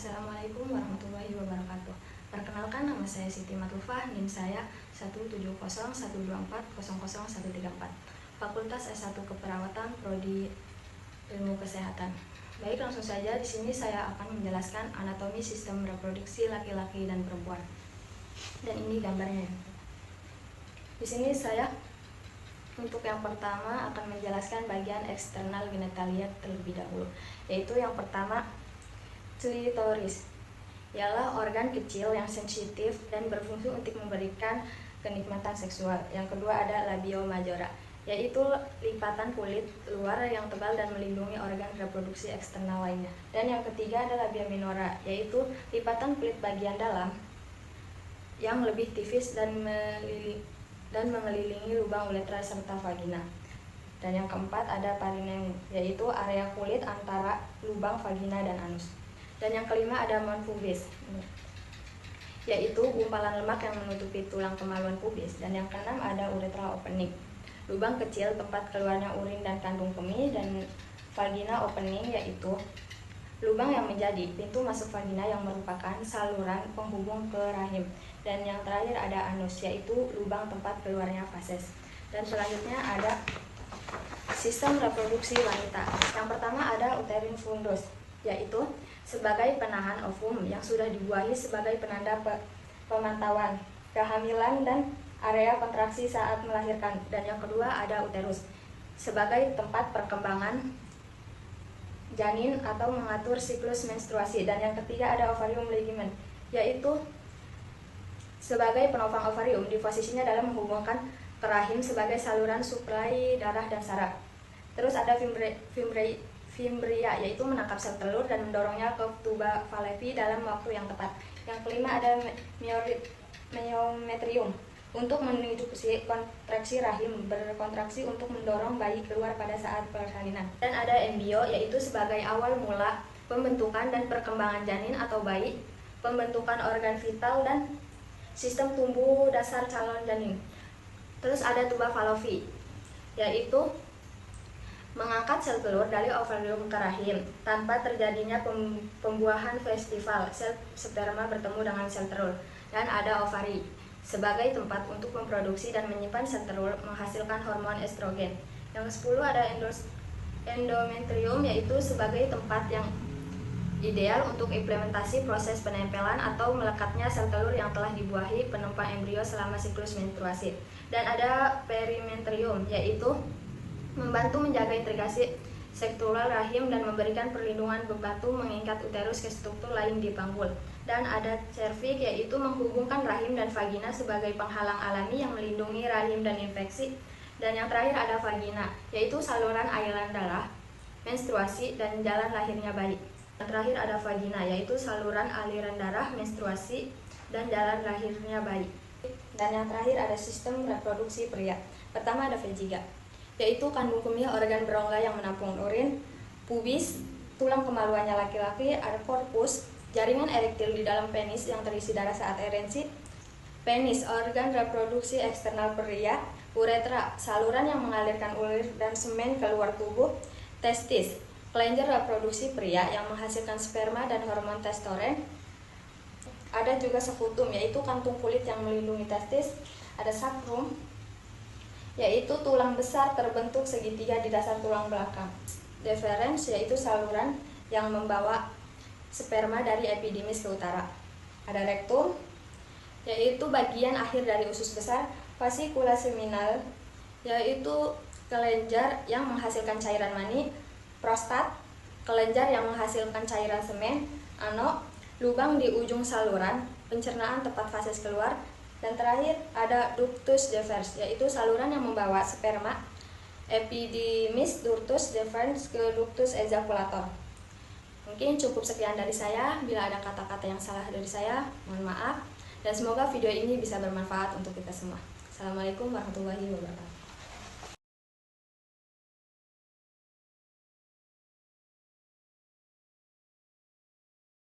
Assalamualaikum warahmatullahi wabarakatuh. Perkenalkan, nama saya Siti Matlufah, NIM saya 17012400134. Fakultas S1 Keperawatan, Prodi Ilmu Kesehatan. Baik, langsung saja di sini saya akan menjelaskan anatomi sistem reproduksi laki-laki dan perempuan. Dan ini gambarnya. Di sini saya untuk yang pertama akan menjelaskan bagian eksternal genitalia terlebih dahulu, yaitu yang pertama klitoris, ialah organ kecil yang sensitif dan berfungsi untuk memberikan kenikmatan seksual. Yang kedua ada labio majora, yaitu lipatan kulit luar yang tebal dan melindungi organ reproduksi eksternal lainnya. Dan yang ketiga ada labia minora, yaitu lipatan kulit bagian dalam yang lebih tipis dan mengelilingi lubang uretra serta vagina. Dan yang keempat ada perineum, yaitu area kulit antara lubang vagina dan anus. Dan yang kelima ada mount pubis, yaitu gumpalan lemak yang menutupi tulang kemaluan pubis. Dan yang keenam ada urethral opening, lubang kecil tempat keluarnya urin dan kandung kemih. Dan vagina opening, yaitu lubang yang menjadi pintu masuk vagina yang merupakan saluran penghubung ke rahim. Dan yang terakhir ada anus, yaitu lubang tempat keluarnya fases. Dan selanjutnya ada sistem reproduksi wanita. Yang pertama ada uterine fundus, yaitu sebagai penahan ovum yang sudah dibuahi sebagai penanda pemantauan kehamilan dan area kontraksi saat melahirkan. Dan yang kedua ada uterus, sebagai tempat perkembangan janin atau mengatur siklus menstruasi. Dan yang ketiga ada ovarium ligament, yaitu sebagai penopang ovarium di posisinya dalam menghubungkan ke rahim sebagai saluran suplai darah dan saraf. Terus ada fimbria, yaitu menangkap sel telur dan mendorongnya ke tuba Fallopi dalam waktu yang tepat. Yang kelima ada myometrium, untuk menindukasi kontraksi rahim, berkontraksi untuk mendorong bayi keluar pada saat persalinan. Dan ada embrio, yaitu sebagai awal mula pembentukan dan perkembangan janin atau bayi, pembentukan organ vital dan sistem tumbuh dasar calon janin. Terus ada tuba Fallopi, yaitu mengangkat sel telur dari ovarium ke rahim tanpa terjadinya pembuahan festival, sel sperma bertemu dengan sel telur. Dan ada ovari, sebagai tempat untuk memproduksi dan menyimpan sel telur menghasilkan hormon estrogen. Yang ke-10 ada endometrium, yaitu sebagai tempat yang ideal untuk implementasi proses penempelan atau melekatnya sel telur yang telah dibuahi penumpang embrio selama siklus menstruasi. Dan ada perimetrium, yaitu membantu menjaga integrasi struktural rahim dan memberikan perlindungan bebatu mengikat uterus ke struktur lain di panggul. Dan ada cervix, yaitu menghubungkan rahim dan vagina sebagai penghalang alami yang melindungi rahim dan infeksi. Dan yang terakhir ada vagina, yaitu saluran aliran darah, menstruasi, dan jalan lahirnya bayi. Yang terakhir ada vagina, yaitu saluran aliran darah, menstruasi, dan jalan lahirnya bayi. Dan yang terakhir ada sistem reproduksi pria. Pertama ada vejiga, yaitu kandung kemih organ berongga yang menampung urin, pubis, tulang kemaluannya laki-laki, ada korpus, jaringan erektil di dalam penis yang terisi darah saat ereksi, penis, organ reproduksi eksternal pria, uretra, saluran yang mengalirkan urin dan semen keluar tubuh, testis, kelenjar reproduksi pria yang menghasilkan sperma dan hormon testosteron. Ada juga sekutum, yaitu kantung kulit yang melindungi testis. Ada sacrum, yaitu tulang besar terbentuk segitiga di dasar tulang belakang. Deferens, yaitu saluran yang membawa sperma dari epidimis ke utara. Ada rektum, yaitu bagian akhir dari usus besar. Fascicula seminal, yaitu kelenjar yang menghasilkan cairan mani. Prostat, kelenjar yang menghasilkan cairan semen. Ano, lubang di ujung saluran pencernaan tepat fases keluar. Dan terakhir ada ductus deferens, yaitu saluran yang membawa sperma epidimis ductus deferens ke ductus ejaculator. Mungkin cukup sekian dari saya. Bila ada kata-kata yang salah dari saya, mohon maaf. Dan semoga video ini bisa bermanfaat untuk kita semua. Assalamualaikum warahmatullahi wabarakatuh.